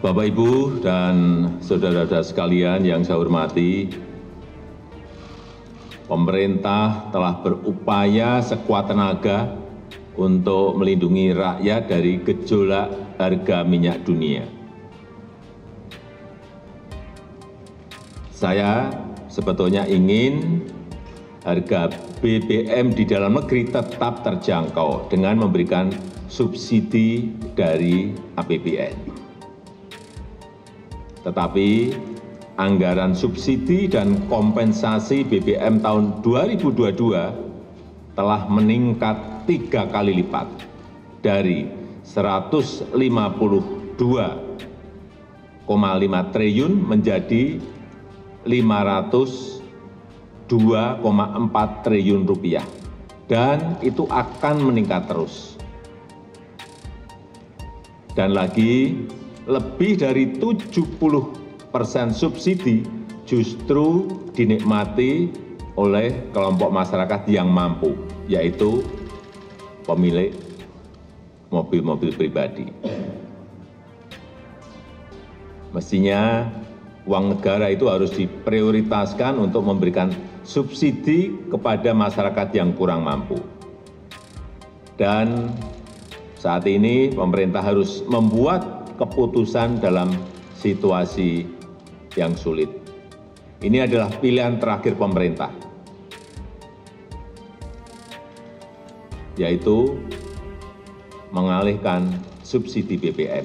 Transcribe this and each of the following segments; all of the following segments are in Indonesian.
Bapak, Ibu, dan saudara-saudara sekalian yang saya hormati, pemerintah telah berupaya sekuat tenaga untuk melindungi rakyat dari gejolak harga minyak dunia. Saya sebetulnya ingin harga BBM di dalam negeri tetap terjangkau dengan memberikan subsidi dari APBN. Tetapi anggaran subsidi dan kompensasi BBM tahun 2022 telah meningkat 3 kali lipat dari 152,5 triliun menjadi 502,4 triliun rupiah, dan itu akan meningkat terus. Dan lagi, lebih dari 70% subsidi justru dinikmati oleh kelompok masyarakat yang mampu, yaitu pemilik mobil-mobil pribadi. Mestinya uang negara itu harus diprioritaskan untuk memberikan subsidi kepada masyarakat yang kurang mampu. Dan saat ini pemerintah harus membuat keputusan dalam situasi yang sulit. Ini adalah pilihan terakhir pemerintah, yaitu mengalihkan subsidi BBM.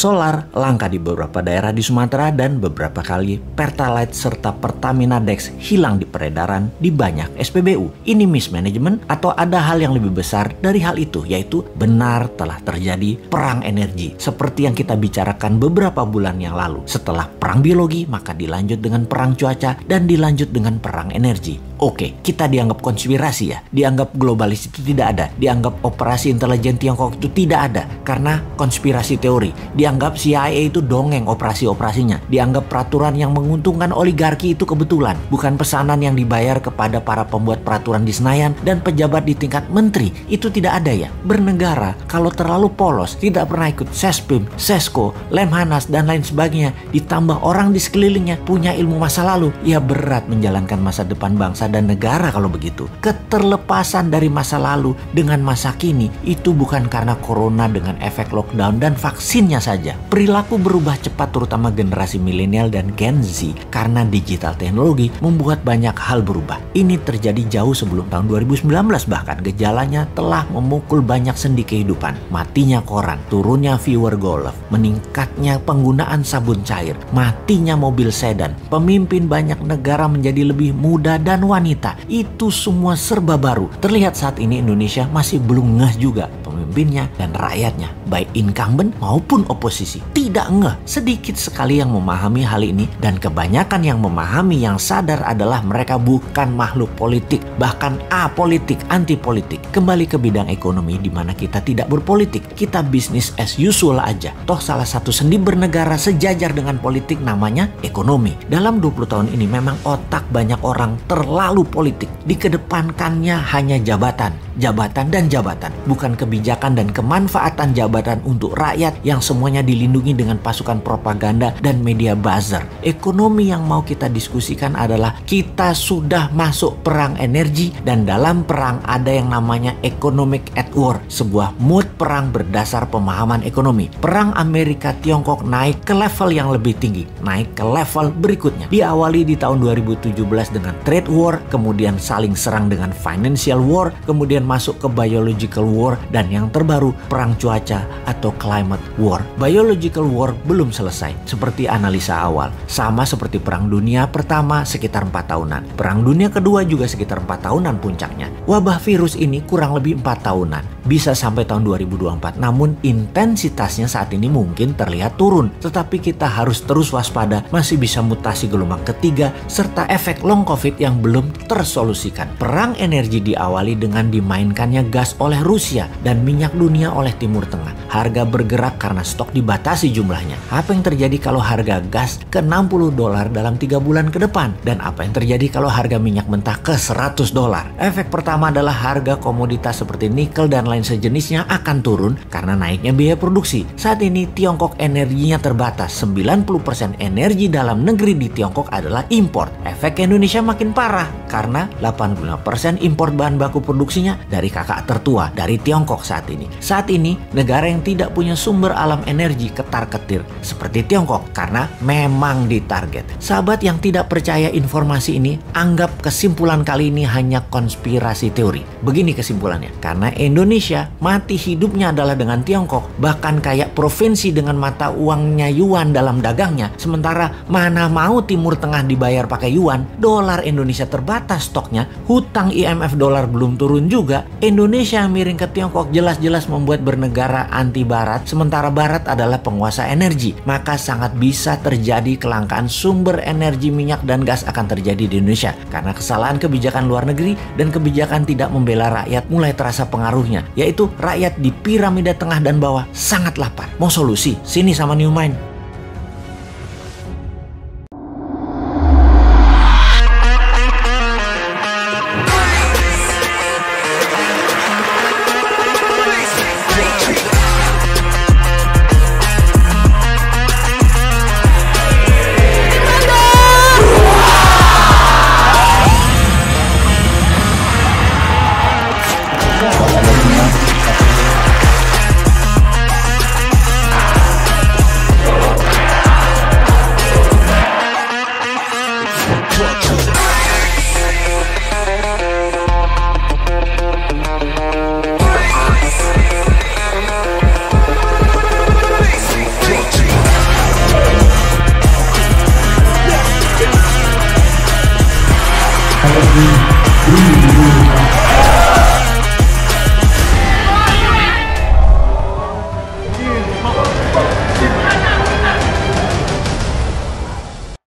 Solar langka di beberapa daerah di Sumatera dan beberapa kali Pertalite serta Pertamina Dex hilang di peredaran di banyak SPBU. Ini mismanagement atau ada hal yang lebih besar dari hal itu, yaitu benar telah terjadi perang energi seperti yang kita bicarakan beberapa bulan yang lalu. Setelah perang biologi, maka dilanjut dengan perang cuaca dan dilanjut dengan perang energi. Oke, kita dianggap konspirasi ya, dianggap globalis itu tidak ada, dianggap operasi intelijen Tiongkok itu tidak ada karena konspirasi teori, dianggap CIA itu dongeng operasi-operasinya, dianggap peraturan yang menguntungkan oligarki itu kebetulan, bukan pesanan yang dibayar kepada para pembuat peraturan di Senayan dan pejabat di tingkat menteri, itu tidak ada ya. Bernegara kalau terlalu polos, tidak pernah ikut Sespim, Sesko, Lemhanas dan lain sebagainya, ditambah orang di sekelilingnya punya ilmu masa lalu, ya berat menjalankan masa depan bangsa dan negara kalau begitu. Keterlepasan dari masa lalu dengan masa kini itu bukan karena corona dengan efek lockdown dan vaksinnya saja. Perilaku berubah cepat terutama generasi milenial dan Gen Z karena digital teknologi membuat banyak hal berubah. Ini terjadi jauh sebelum tahun 2019, bahkan gejalanya telah memukul banyak sendi kehidupan. Matinya koran, turunnya viewer golf, meningkatnya penggunaan sabun cair, matinya mobil sedan, pemimpin banyak negara menjadi lebih muda dan wanita. Itu semua serba baru. Terlihat saat ini Indonesia masih belum ngeh juga pemimpinnya dan rakyatnya, baik incumbent maupun oposisi. Tidak ngeh. Sedikit sekali yang memahami hal ini, dan kebanyakan yang memahami, yang sadar adalah mereka bukan makhluk politik, bahkan apolitik, anti politik. Kembali ke bidang ekonomi di mana kita tidak berpolitik, kita bisnis as usual aja. Toh salah satu sendi bernegara sejajar dengan politik namanya ekonomi. Dalam 20 tahun ini memang otak banyak orang terlalu politik. Dikedepankannya hanya jabatan, jabatan dan jabatan, bukan kebijakan dan kemanfaatan jabatan untuk rakyat yang semuanya dilindungi dengan pasukan propaganda dan media buzzer. Ekonomi yang mau kita diskusikan adalah kita sudah masuk perang energi, dan dalam perang ada yang namanya economic at war, sebuah mood perang berdasar pemahaman ekonomi. Perang Amerika Tiongkok naik ke level yang lebih tinggi, naik ke level berikutnya. Diawali di tahun 2017 dengan trade war war, kemudian saling serang dengan financial war, kemudian masuk ke biological war, dan yang terbaru perang cuaca atau climate war. Biological war belum selesai seperti analisa awal, sama seperti Perang Dunia Pertama sekitar 4 tahunan. Perang Dunia Kedua juga sekitar 4 tahunan puncaknya. Wabah virus ini kurang lebih 4 tahunan, bisa sampai tahun 2024, namun intensitasnya saat ini mungkin terlihat turun, tetapi kita harus terus waspada, masih bisa mutasi gelombang ketiga serta efek long covid yang belum tersolusikan. Perang energi diawali dengan dimainkannya gas oleh Rusia dan minyak dunia oleh Timur Tengah. Harga bergerak karena stok dibatasi jumlahnya. Apa yang terjadi kalau harga gas ke $60 dalam 3 bulan ke depan? Dan apa yang terjadi kalau harga minyak mentah ke $100? Efek pertama adalah harga komoditas seperti nikel dan lain sejenisnya akan turun karena naiknya biaya produksi. Saat ini Tiongkok energinya terbatas. 90% energi dalam negeri di Tiongkok adalah impor. Efek Indonesia makin parah karena 85% impor bahan baku produksinya dari kakak tertua, dari Tiongkok saat ini. Saat ini negara yang tidak punya sumber alam energi ketar-ketir seperti Tiongkok karena memang ditarget. Sahabat yang tidak percaya informasi ini, anggap kesimpulan kali ini hanya konspirasi teori. Begini kesimpulannya, karena Indonesia mati hidupnya adalah dengan Tiongkok, bahkan kayak provinsi dengan mata uangnya yuan dalam dagangnya, sementara mana mau Timur Tengah dibayar pakai yuan, dolar Indonesia terbatas stoknya, hutang IMF dolar belum turun juga, Indonesia miring ke Tiongkok jelas-jelas membuat bernegara anti barat, sementara barat adalah penguasa energi, maka sangat bisa terjadi kelangkaan sumber energi minyak dan gas akan terjadi di Indonesia karena kesalahan kebijakan luar negeri dan kebijakan tidak membela rakyat mulai terasa pengaruhnya, yaitu rakyat di piramida tengah dan bawah sangat lapar. Mau solusi? Sini sama New Mind.